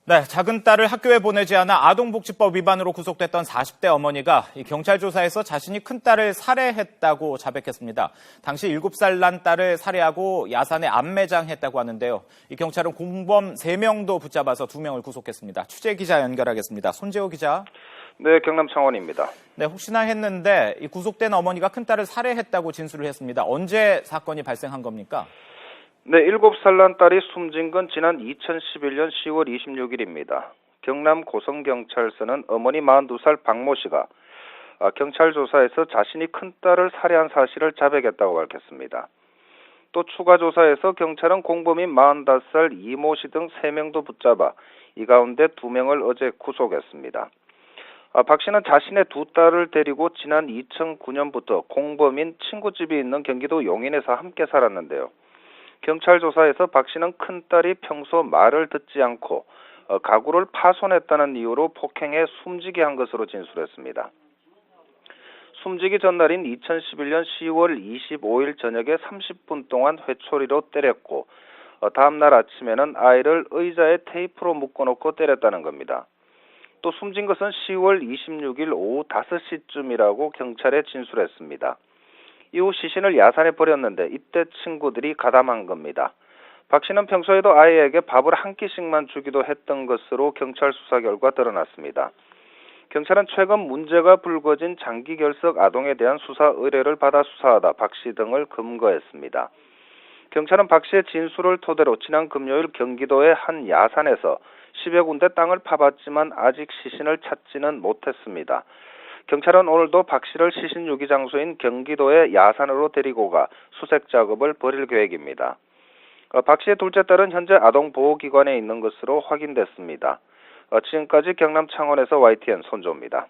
네, 작은 딸을 학교에 보내지 않아 아동복지법 위반으로 구속됐던 40대 어머니가 경찰 조사에서 자신이 큰 딸을 살해했다고 자백했습니다. 당시 7살 난 딸을 살해하고 야산에 암매장했다고 하는데요. 이 경찰은 공범 3명도 붙잡아서 2명을 구속했습니다. 취재 기자 연결하겠습니다. 손재호 기자. 네, 경남 창원입니다. 네, 혹시나 했는데 이 구속된 어머니가 큰 딸을 살해했다고 진술을 했습니다. 언제 사건이 발생한 겁니까? 네, 7살 난 딸이 숨진 건 지난 2011년 10월 26일입니다. 경남 고성경찰서는 어머니 42살 박모 씨가 경찰 조사에서 자신이 큰 딸을 살해한 사실을 자백했다고 밝혔습니다. 또 추가 조사에서 경찰은 공범인 45살 이모 씨 등 3명도 붙잡아 이 가운데 2명을 어제 구속했습니다. 박 씨는 자신의 2딸을 데리고 지난 2009년부터 공범인 친구 집이 있는 경기도 용인에서 함께 살았는데요. 경찰 조사에서 박 씨는 큰딸이 평소 말을 듣지 않고 가구를 파손했다는 이유로 폭행해 숨지게 한 것으로 진술했습니다. 숨지기 전날인 2011년 10월 25일 저녁에 30분 동안 회초리로 때렸고 다음날 아침에는 아이를 의자에 테이프로 묶어놓고 때렸다는 겁니다. 또 숨진 것은 10월 26일 오후 5시쯤이라고 경찰에 진술했습니다. 이후 시신을 야산에 버렸는데 이때 친구들이 가담한 겁니다. 박 씨는 평소에도 아이에게 밥을 한 끼씩만 주기도 했던 것으로 경찰 수사 결과 드러났습니다. 경찰은 최근 문제가 불거진 장기 결석 아동에 대한 수사 의뢰를 받아 수사하다 박 씨 등을 검거했습니다. 경찰은 박 씨의 진술을 토대로 지난 금요일 경기도의 한 야산에서 10여 군데 땅을 파봤지만 아직 시신을 찾지는 못했습니다. 경찰은 오늘도 박 씨를 시신 유기 장소인 경기도의 야산으로 데리고 가 수색 작업을 벌일 계획입니다. 박 씨의 둘째 딸은 현재 아동보호기관에 있는 것으로 확인됐습니다. 지금까지 경남 창원에서 YTN 손조입니다.